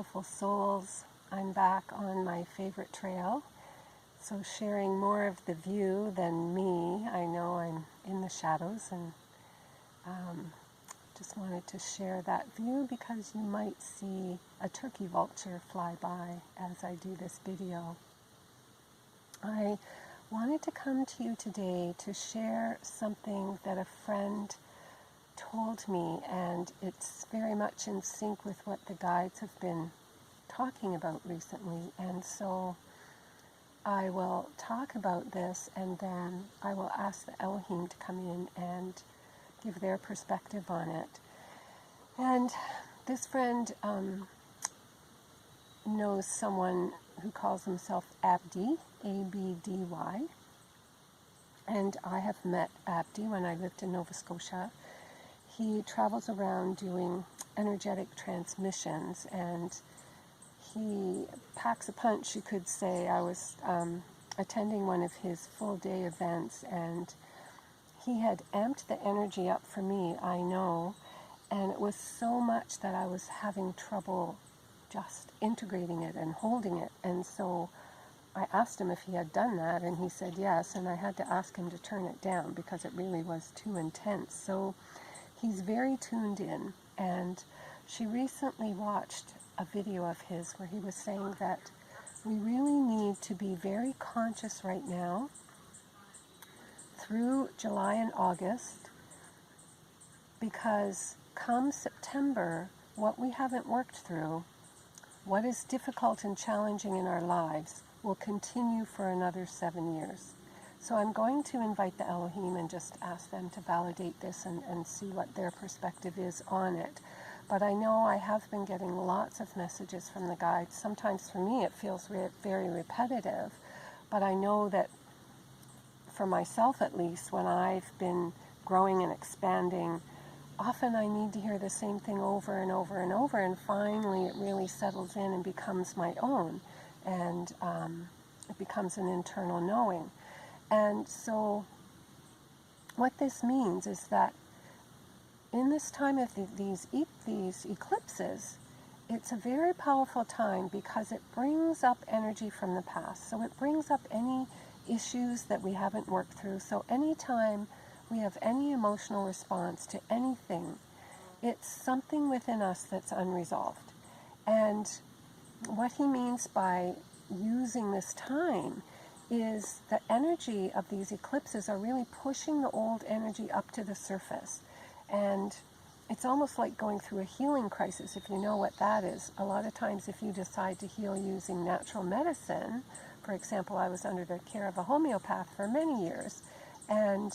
beautiful souls. I'm back on my favorite trail, so sharing more of the view than me. I know I'm in the shadows, and just wanted to share that view because you might see a turkey vulture fly by as I do this video. I wanted to come to you today to share something that a friend told me, and it's very much in sync with what the guides have been talking about recently. And so I will talk about this, and then I will ask the Elohim to come in and give their perspective on it. And this friend knows someone who calls himself Abdi, A-B-D-Y. And I have met Abdi when I lived in Nova Scotia. He travels around doing energetic transmissions, and he packs a punch, you could say. I was attending one of his full-day events, and he had amped the energy up for me, I know, and it was so much that I was having trouble just integrating it and holding it. And so I asked him if he had done that, and he said yes, and I had to ask him to turn it down because it really was too intense. So he's very tuned in, and she recently watched a video of his where he was saying that we really need to be very conscious right now through July and August, because come September, what we haven't worked through, what is difficult and challenging in our lives, will continue for another 7 years. So I'm going to invite the Elohim and just ask them to validate this and see what their perspective is on it. But I know I have been getting lots of messages from the guides. Sometimes for me it feels very repetitive, but I know that for myself at least, when I've been growing and expanding, often I need to hear the same thing over and over and over, and finally it really settles in and becomes my own, and it becomes an internal knowing. And so what this means is that in this time of these eclipses, it's a very powerful time because it brings up energy from the past. So it brings up any issues that we haven't worked through. So anytime we have any emotional response to anything, it's something within us that's unresolved. And what he means by using this time is the energy of these eclipses are really pushing the old energy up to the surface. And it's almost like going through a healing crisis, if you know what that is. A lot of times if you decide to heal using natural medicine, for example, I was under the care of a homeopath for many years, and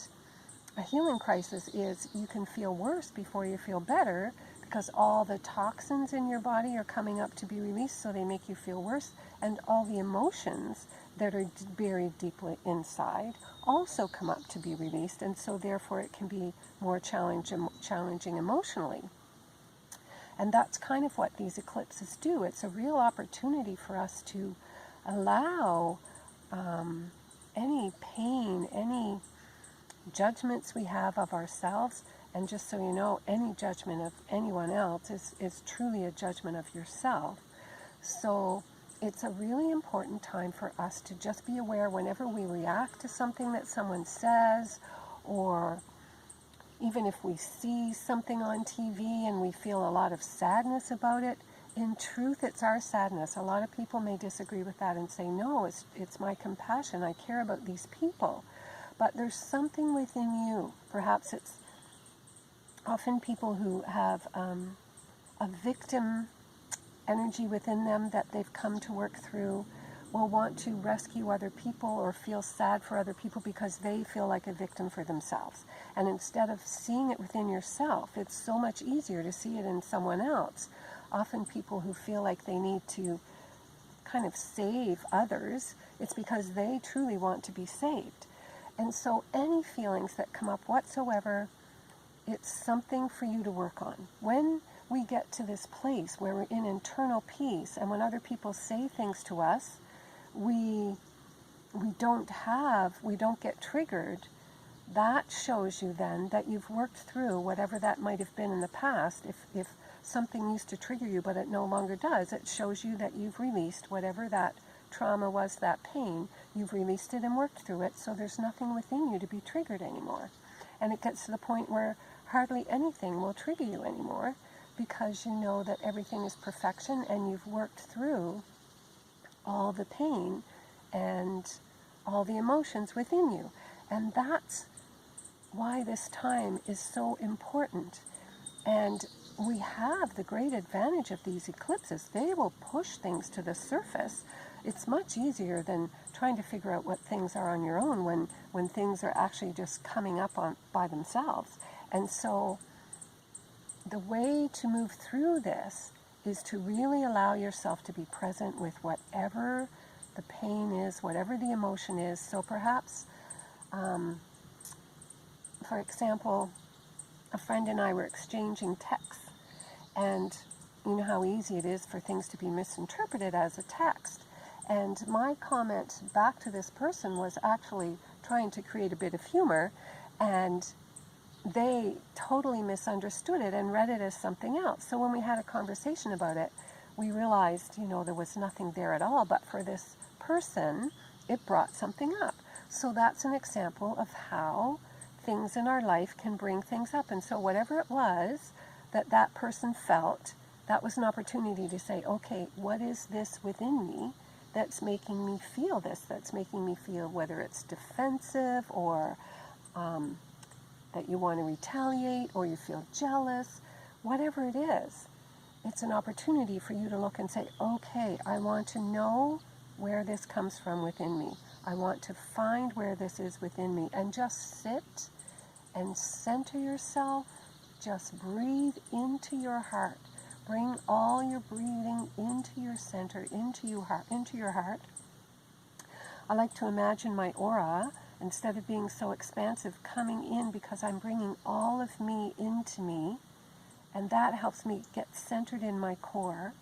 a healing crisis is you can feel worse before you feel better because all the toxins in your body are coming up to be released, so they make you feel worse, and all the emotions that are buried deeply inside also come up to be released, and so therefore it can be more challenging emotionally. And that's kind of what these eclipses do. It's a real opportunity for us to allow any pain, any judgments we have of ourselves, and just so you know, any judgment of anyone else is truly a judgment of yourself. So it's a really important time for us to just be aware whenever we react to something that someone says, or even if we see something on TV and we feel a lot of sadness about it. In truth, it's our sadness. A lot of people may disagree with that and say, no, it's my compassion. I care about these people. But there's something within you. Perhaps it's often people who have a victim energy within them that they've come to work through, will want to rescue other people or feel sad for other people because they feel like a victim for themselves. And instead of seeing it within yourself, it's so much easier to see it in someone else. Often people who feel like they need to kind of save others, it's because they truly want to be saved. And so any feelings that come up whatsoever, it's something for you to work on. When we get to this place where we're in internal peace, and when other people say things to us, we don't get triggered, that shows you then that you've worked through whatever that might have been in the past. If something used to trigger you, but it no longer does. It shows you that you've released whatever that trauma was, that pain. You've released it and worked through it, so there's nothing within you to be triggered anymore. And it gets to the point where hardly anything will trigger you anymore, because you know that everything is perfection and you've worked through all the pain and all the emotions within you. And that's why this time is so important. And we have the great advantage of these eclipses. They will push things to the surface. It's much easier than trying to figure out what things are on your own when things are actually just coming up by themselves. And so the way to move through this is to really allow yourself to be present with whatever the pain is, whatever the emotion is. So perhaps, for example, a friend and I were exchanging texts, and you know how easy it is for things to be misinterpreted as a text. And my comment back to this person was actually trying to create a bit of humor, and they totally misunderstood it and read it as something else. So when we had a conversation about it, we realized, there was nothing there at all, but for this person, it brought something up. So that's an example of how things in our life can bring things up. And so whatever it was that person felt, that was an opportunity to say, okay, what is this within me that's making me feel this, that's making me feel whether it's defensive or that you want to retaliate or you feel jealous, whatever it is, it's an opportunity for you to look and say, okay, I want to know where this comes from within me. I want to find where this is within me, and just sit and center yourself. Just breathe into your heart. Bring all your breathing into your center, into your heart. I like to imagine my aura, instead of being so expansive, coming in, because I'm bringing all of me into me, and that helps me get centered in my core.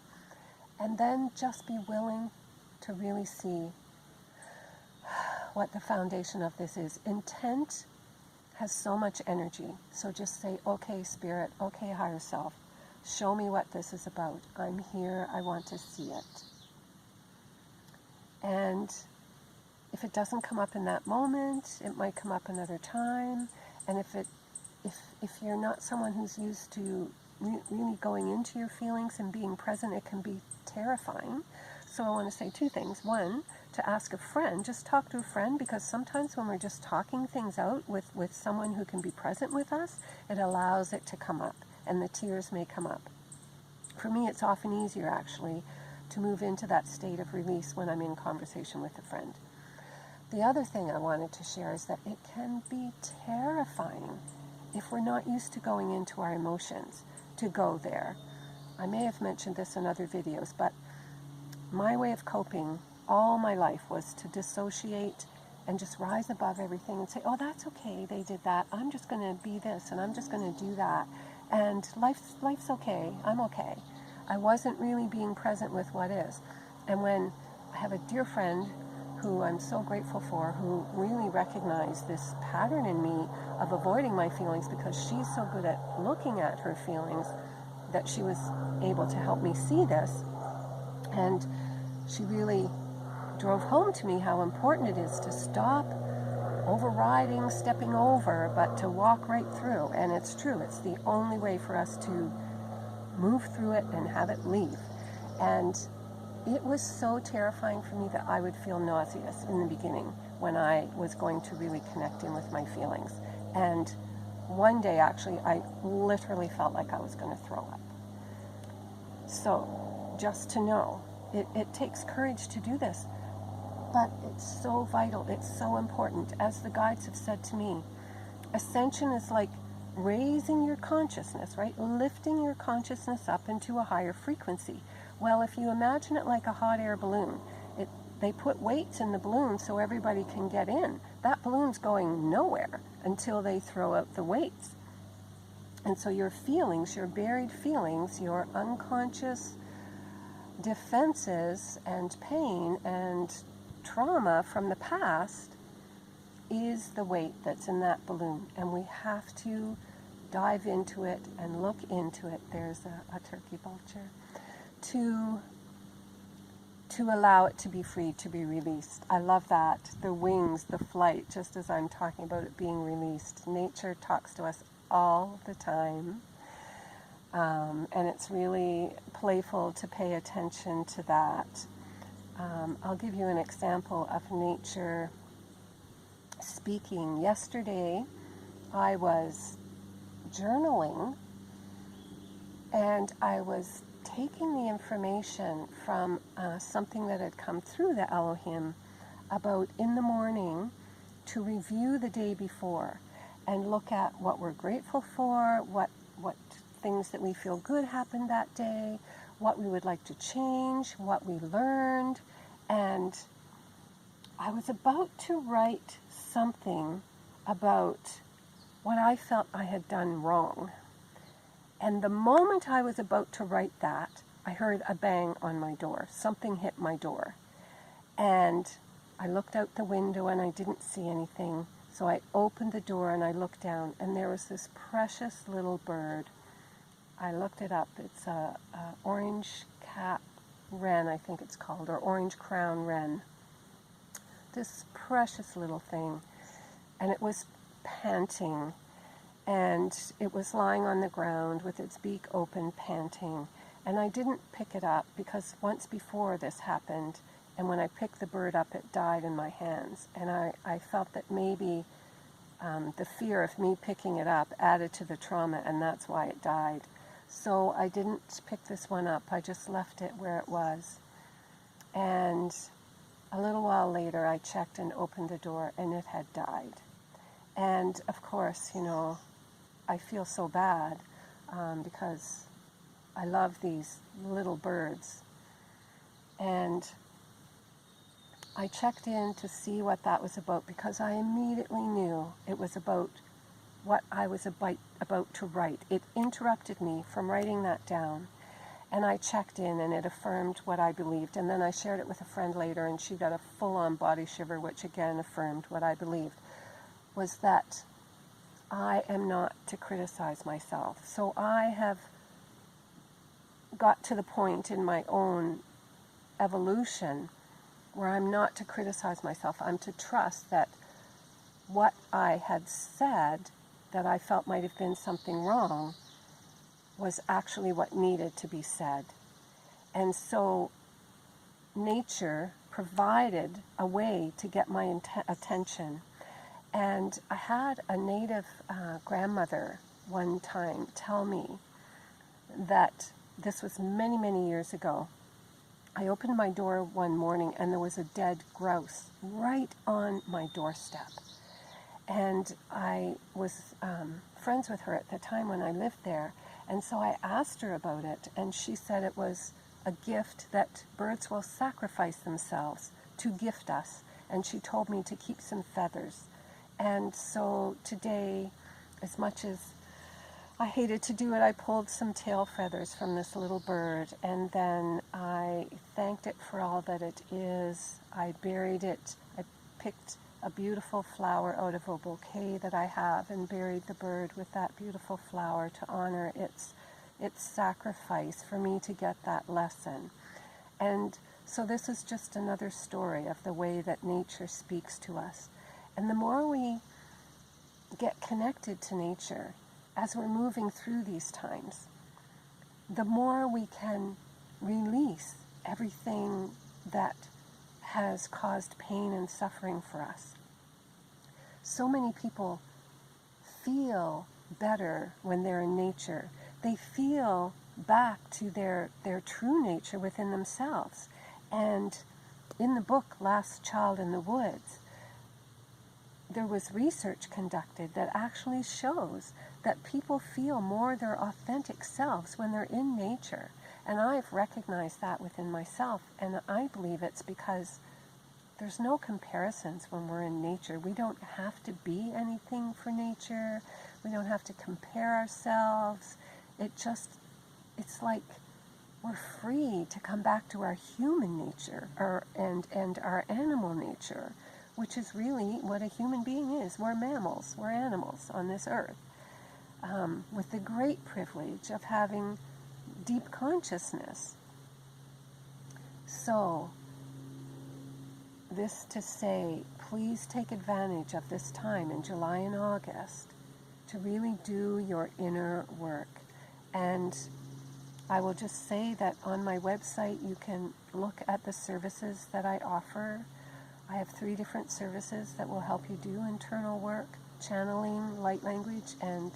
And then just be willing to really see what the foundation of this is. Intent has so much energy. So just say, okay, Spirit, okay, higher self, show me what this is about. I'm here, I want to see it. And if it doesn't come up in that moment, it might come up another time. And if you're not someone who's used to really going into your feelings and being present, it can be terrifying. So I want to say two things. One, to ask a friend, just talk to a friend, because sometimes when we're just talking things out with someone who can be present with us, it allows it to come up, and the tears may come up. For me, it's often easier, actually, to move into that state of release when I'm in conversation with a friend. The other thing I wanted to share is that it can be terrifying if we're not used to going into our emotions, to go there. I may have mentioned this in other videos, but my way of coping all my life was to dissociate and just rise above everything and say, oh, that's okay, they did that. I'm just going to be this, and I'm just going to do that. And life's okay. I'm okay. I wasn't really being present with what is. And when I have a dear friend who I'm so grateful for, who really recognized this pattern in me of avoiding my feelings, because she's so good at looking at her feelings, that she was able to help me see this. And she really drove home to me how important it is to stop overriding, stepping over, but to walk right through. And it's true, it's the only way for us to move through it and have it leave. And it was so terrifying for me that I would feel nauseous in the beginning when I was going to really connect in with my feelings. And one day, actually, I literally felt like I was going to throw up. So, just to know, it takes courage to do this, but it's so vital, it's so important. As the guides have said to me, Ascension is like raising your consciousness, right? Lifting your consciousness up into a higher frequency. Well, if you imagine it like a hot air balloon, they put weights in the balloon so everybody can get in. That balloon's going nowhere until they throw out the weights. And so your feelings, your buried feelings, your unconscious defenses and pain and trauma from the past is the weight that's in that balloon. And we have to dive into it and look into it. There's a turkey vulture. To allow it to be free, to be released. I love that. The wings, the flight, just as I'm talking about it being released. Nature talks to us all the time. And it's really playful to pay attention to that. I'll give you an example of nature speaking. Yesterday, I was journaling, and I was taking the information from something that had come through the Elohim about in the morning to review the day before and look at what we're grateful for, what things that we feel good happened that day, what we would like to change, what we learned. And I was about to write something about what I felt I had done wrong. And the moment I was about to write that, I heard a bang on my door. Something hit my door. And I looked out the window and I didn't see anything. So I opened the door and I looked down, and there was this precious little bird. I looked it up. It's a orange cap wren, I think it's called, or orange crown wren. This precious little thing. And it was panting. And it was lying on the ground with its beak open, panting. And I didn't pick it up because once before this happened, and when I picked the bird up, it died in my hands. And I felt that maybe the fear of me picking it up added to the trauma, and that's why it died. So I didn't pick this one up. I just left it where it was. And a little while later, I checked and opened the door, and it had died. And of course, I feel so bad because I love these little birds. And I checked in to see what that was about because I immediately knew it was about what I was about to write. It interrupted me from writing that down. And I checked in, and it affirmed what I believed. And then I shared it with a friend later, and she got a full-on body shiver, which again affirmed what I believed, was that I am not to criticize myself. So I have got to the point in my own evolution where I'm not to criticize myself. I'm to trust that what I had said that I felt might have been something wrong was actually what needed to be said. And so nature provided a way to get my attention. And I had a native grandmother one time tell me that this was many, many years ago. I opened my door one morning and there was a dead grouse right on my doorstep. And I was friends with her at the time when I lived there. And so I asked her about it, and she said it was a gift that birds will sacrifice themselves to gift us. And she told me to keep some feathers. And so today, as much as I hated to do it, I pulled some tail feathers from this little bird, and then I thanked it for all that it is. I buried it. I picked a beautiful flower out of a bouquet that I have and buried the bird with that beautiful flower to honor its sacrifice for me to get that lesson. And so this is just another story of the way that nature speaks to us. And the more we get connected to nature as we're moving through these times, the more we can release everything that has caused pain and suffering for us. So many people feel better when they're in nature. They feel back to their true nature within themselves. And in the book, Last Child in the Woods, there was research conducted that actually shows that people feel more their authentic selves when they're in nature. And I've recognized that within myself, and I believe it's because there's no comparisons when we're in nature. We don't have to be anything for nature. We don't have to compare ourselves. It's like we're free to come back to our human nature and our animal nature, which is really what a human being is. We're mammals. We're animals on this earth. with the great privilege of having deep consciousness. So, this to say, please take advantage of this time in July and August to really do your inner work. And I will just say that on my website you can look at the services that I offer. I have 3 different services that will help you do internal work: channeling, light language, and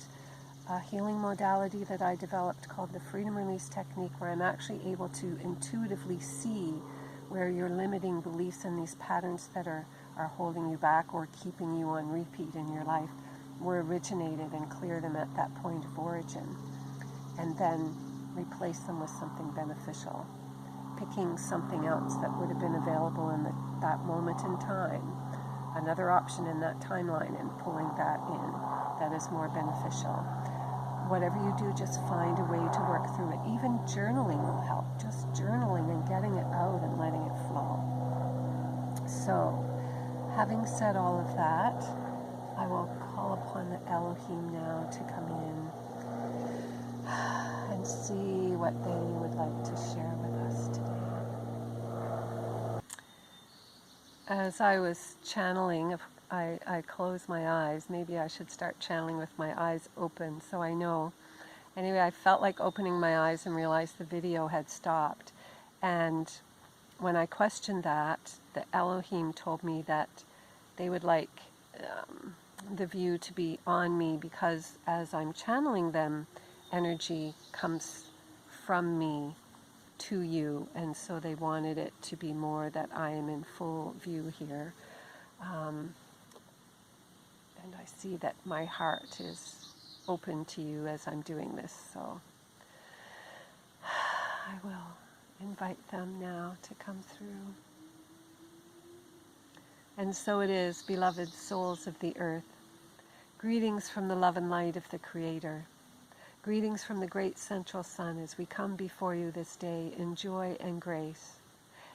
a healing modality that I developed called the Freedom Release Technique, where I'm actually able to intuitively see where your limiting beliefs and these patterns that are holding you back or keeping you on repeat in your life were originated, and clear them at that point of origin, and then replace them with something beneficial, picking something else that would have been available in that moment in time, another option in that timeline, and pulling that in that is more beneficial. Whatever you do, just find a way to work through it. Even journaling will help, just journaling and getting it out and letting it flow. So, having said all of that, I will call upon the Elohim now to come in and see what they would like to share with us today. As I was channeling, I closed my eyes. Maybe I should start channeling with my eyes open so I know. Anyway, I felt like opening my eyes and realized the video had stopped. And when I questioned that, the Elohim told me that they would like the view to be on me, because as I'm channeling them, energy comes from me to you, and so they wanted it to be more that I am in full view here. And I see that my heart is open to you as I'm doing this, so I will invite them now to come through. And so it is, beloved souls of the earth. Greetings from the love and light of the Creator. Greetings from the great central sun as we come before you this day in joy and grace.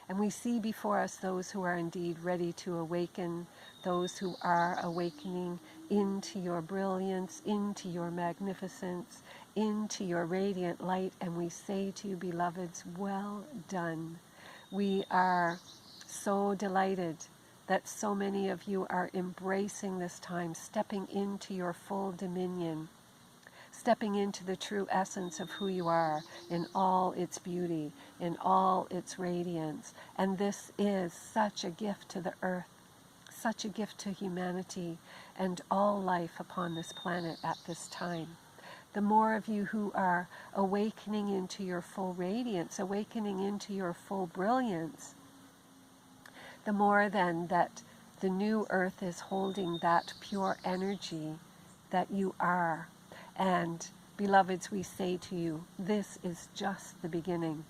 And we see before us those who are indeed ready to awaken, those who are awakening into your brilliance, into your magnificence, into your radiant light. And we say to you, beloveds, well done. We are so delighted that so many of you are embracing this time, stepping into your full dominion, stepping into the true essence of who you are in all its beauty, in all its radiance. And this is such a gift to the earth, such a gift to humanity and all life upon this planet at this time. The more of you who are awakening into your full radiance, awakening into your full brilliance, the more then that the new earth is holding that pure energy that you are. And beloveds, we say to you, this is just the beginning.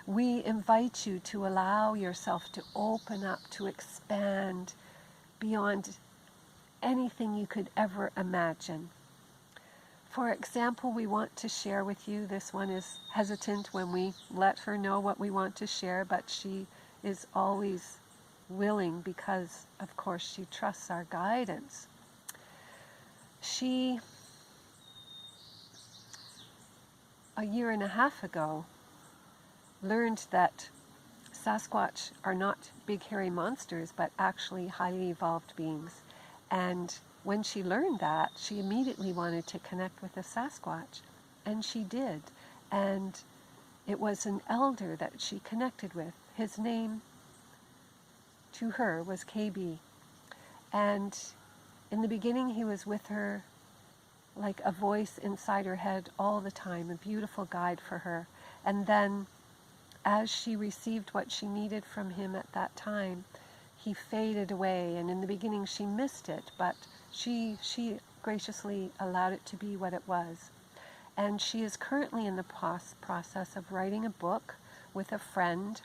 We invite you to allow yourself to open up, to expand beyond anything you could ever imagine. For example, we want to share with you, this one is hesitant when we let her know what we want to share, but she is always willing because, of course, she trusts our guidance. She, a year and a half ago, learned that Sasquatch are not big hairy monsters, but actually highly evolved beings. And when she learned that, she immediately wanted to connect with a Sasquatch. And she did. And it was an elder that she connected with. His name to her was KB. And in the beginning, he was with her like a voice inside her head all the time, a beautiful guide for her. And then as she received what she needed from him at that time, he faded away. And in the beginning, she missed it, but she graciously allowed it to be what it was. And she is currently in the process of writing a book with a friend.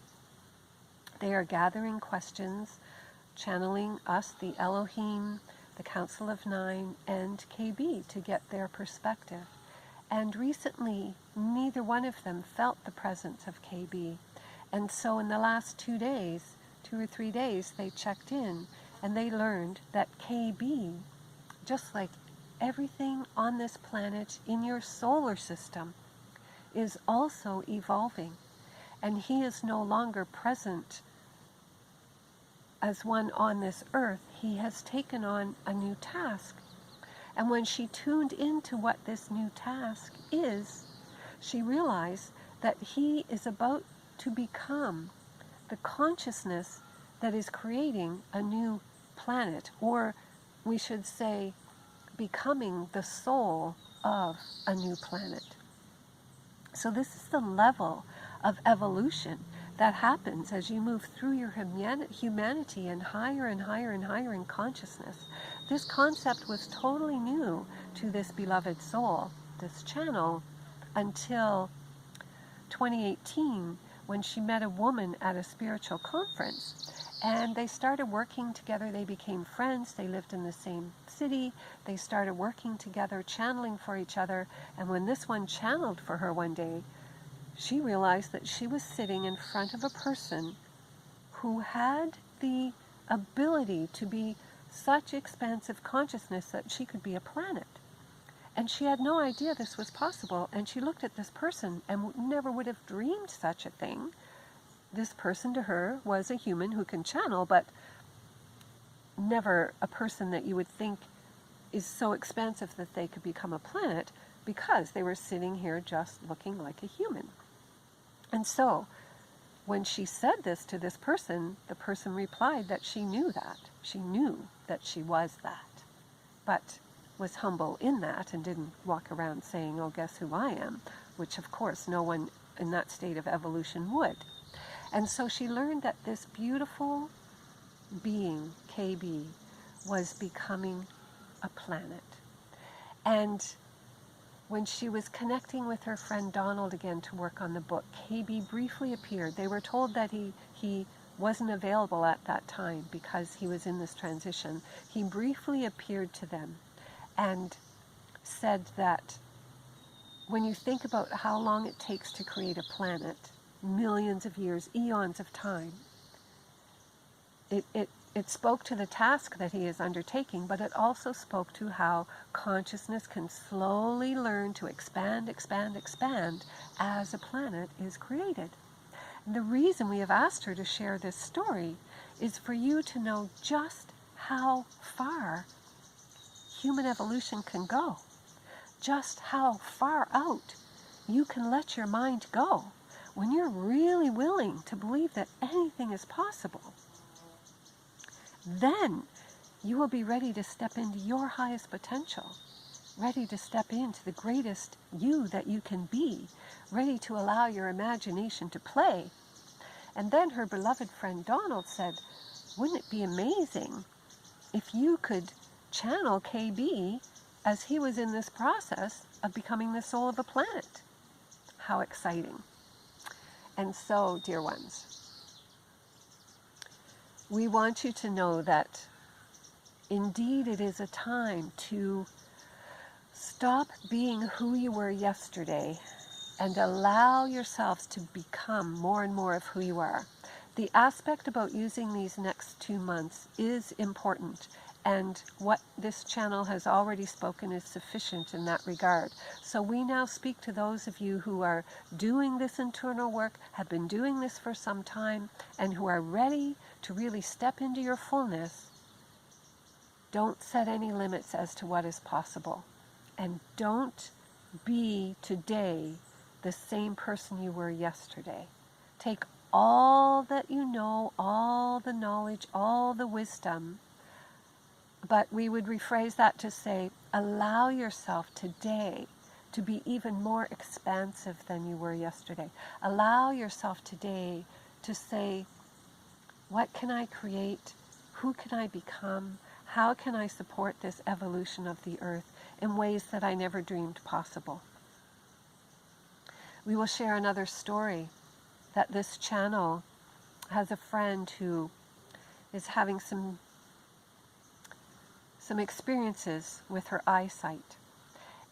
They are gathering questions, channeling us, the Elohim, the Council of Nine, and KB to get their perspective. And recently, neither one of them felt the presence of KB. And so in the last 2 or 3 days, they checked in and they learned that KB, just like everything on this planet in your solar system is also evolving. And he is no longer present as one on this earth. He has taken on a new task. And when she tuned into what this new task is, she realized that he is about to become the consciousness that is creating a new planet, or we should say, becoming the soul of a new planet. So this is the level of evolution that happens as you move through your humanity and higher and higher and higher in consciousness. This concept was totally new to this beloved soul, this channel, until 2018, when she met a woman at a spiritual conference. And they started working together. They became friends. They lived in the same city. They started working together, channeling for each other. And when this one channeled for her one day, she realized that she was sitting in front of a person who had the ability to be such expansive consciousness that she could be a planet. And she had no idea this was possible. And she looked at this person and never would have dreamed such a thing. This person to her was a human who can channel, but never a person that you would think is so expansive that they could become a planet, because they were sitting here just looking like a human. And so when she said this to this person, the person replied that she knew that. She knew that she was that, but was humble in that and didn't walk around saying, oh, guess who I am, which of course no one in that state of evolution would. And so she learned that this beautiful being, KB, was becoming a planet. And when she was connecting with her friend Donald again to work on the book, KB briefly appeared. They were told that he wasn't available at that time because he was in this transition. He briefly appeared to them and said that when you think about how long it takes to create a planet, millions of years, eons of time, it spoke to the task that he is undertaking, but it also spoke to how consciousness can slowly learn to expand, expand, expand as a planet is created. And the reason we have asked her to share this story is for you to know just how far human evolution can go, just how far out you can let your mind go when you're really willing to believe that anything is possible. Then you will be ready to step into your highest potential, ready to step into the greatest you that you can be, ready to allow your imagination to play. And then her beloved friend Donald said, wouldn't it be amazing if you could channel KB as he was in this process of becoming the soul of a planet? How exciting. And so, dear ones, we want you to know that indeed it is a time to stop being who you were yesterday and allow yourselves to become more and more of who you are. The aspect about using these next 2 months is important, and what this channel has already spoken is sufficient in that regard. So we now speak to those of you who are doing this internal work, have been doing this for some time, and who are ready to really step into your fullness. Don't set any limits as to what is possible. And don't be today the same person you were yesterday. Take all that you know, all the knowledge, all the wisdom, but we would rephrase that to say, allow yourself today to be even more expansive than you were yesterday. Allow yourself today to say, what can I create? Who can I become? How can I support this evolution of the earth in ways that I never dreamed possible? We will share another story that this channel has a friend who is having some experiences with her eyesight.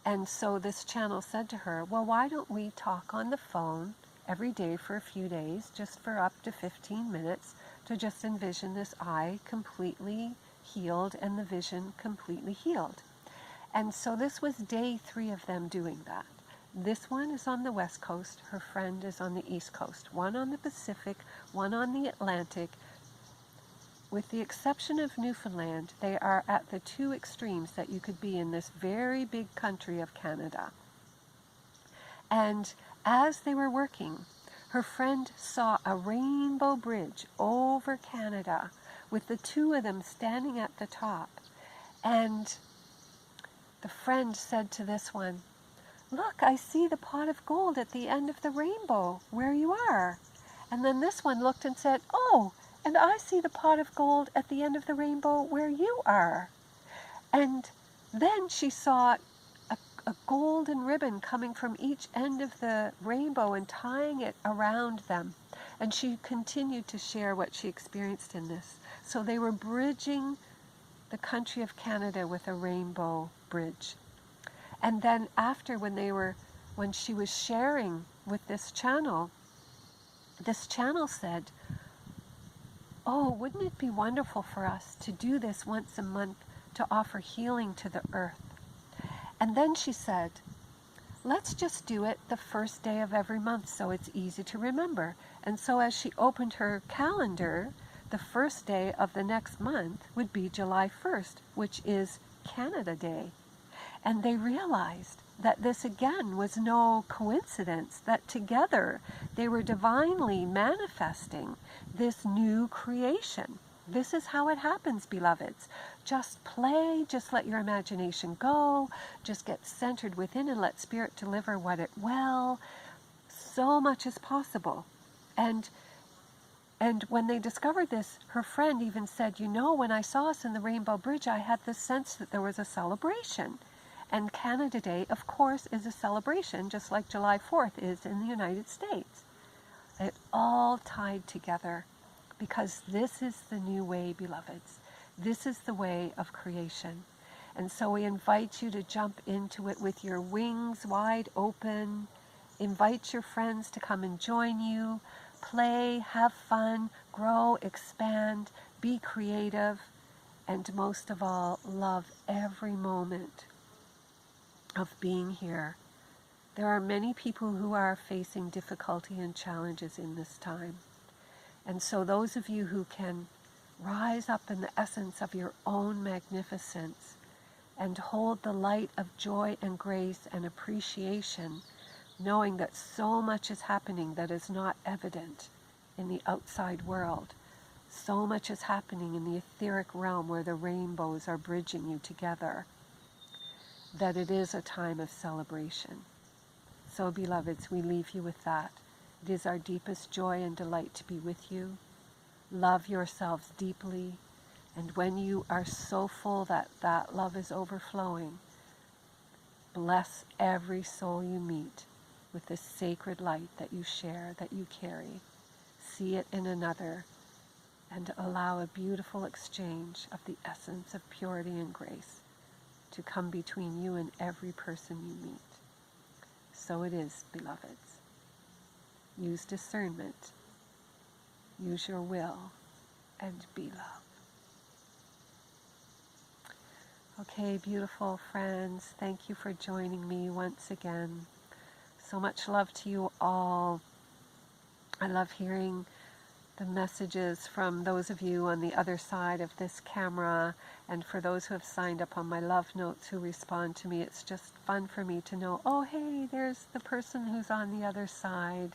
And so this channel said to her, well, why don't we talk on the phone every day for a few days, just for up to 15 minutes, to just envision this eye completely healed and the vision completely healed. And so this was day 3 of them doing that. This one is on the West Coast, her friend is on the East Coast, one on the Pacific, one on the Atlantic. With the exception of Newfoundland, they are at the 2 extremes that you could be in this very big country of Canada. And as they were working, her friend saw a rainbow bridge over Canada with the 2 of them standing at the top. And the friend said to this one, "Look, I see the pot of gold at the end of the rainbow where you are." And then this one looked and said, "Oh, and I see the pot of gold at the end of the rainbow where you are." And then she saw a golden ribbon coming from each end of the rainbow and tying it around them. And she continued to share what she experienced in this. So they were bridging the country of Canada with a rainbow bridge. And then after, when she was sharing with this channel said, "Oh, wouldn't it be wonderful for us to do this once a month to offer healing to the earth?" And then she said, "Let's just do it the first day of every month so it's easy to remember." And so as she opened her calendar, the first day of the next month would be July 1st, which is Canada Day. And they realized that this again was no coincidence, that together they were divinely manifesting this new creation. This is how it happens, beloveds. Just play, just let your imagination go, just get centered within and let Spirit deliver what it will. So much is possible. And when they discovered this, her friend even said, "You know, when I saw us in the Rainbow Bridge, I had the sense that there was a celebration." And Canada Day, of course, is a celebration, just like July 4th is in the United States. It all tied together, because this is the new way, beloveds. This is the way of creation. And so we invite you to jump into it with your wings wide open. Invite your friends to come and join you. Play, have fun, grow, expand, be creative, and most of all, love every moment of being here. There are many people who are facing difficulty and challenges in this time. And so those of you who can rise up in the essence of your own magnificence and hold the light of joy and grace and appreciation, knowing that so much is happening that is not evident in the outside world. So much is happening in the etheric realm where the rainbows are bridging you together, that it is a time of celebration. So, beloveds, we leave you with that. It is our deepest joy and delight to be with you. Love yourselves deeply, and when you are so full that that love is overflowing, bless every soul you meet with the sacred light that you share, that you carry. See it in another, and allow a beautiful exchange of the essence of purity and grace to come between you and every person you meet. So it is, beloveds. Use discernment, use your will, and be love. Okay, beautiful friends, thank you for joining me once again. So much love to you all. I love hearing the messages from those of you on the other side of this camera, and for those who have signed up on my love notes who respond to me. It's just fun for me to know, oh hey, there's the person who's on the other side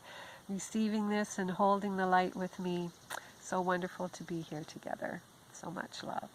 receiving this and holding the light with me. So wonderful to be here together. So much love.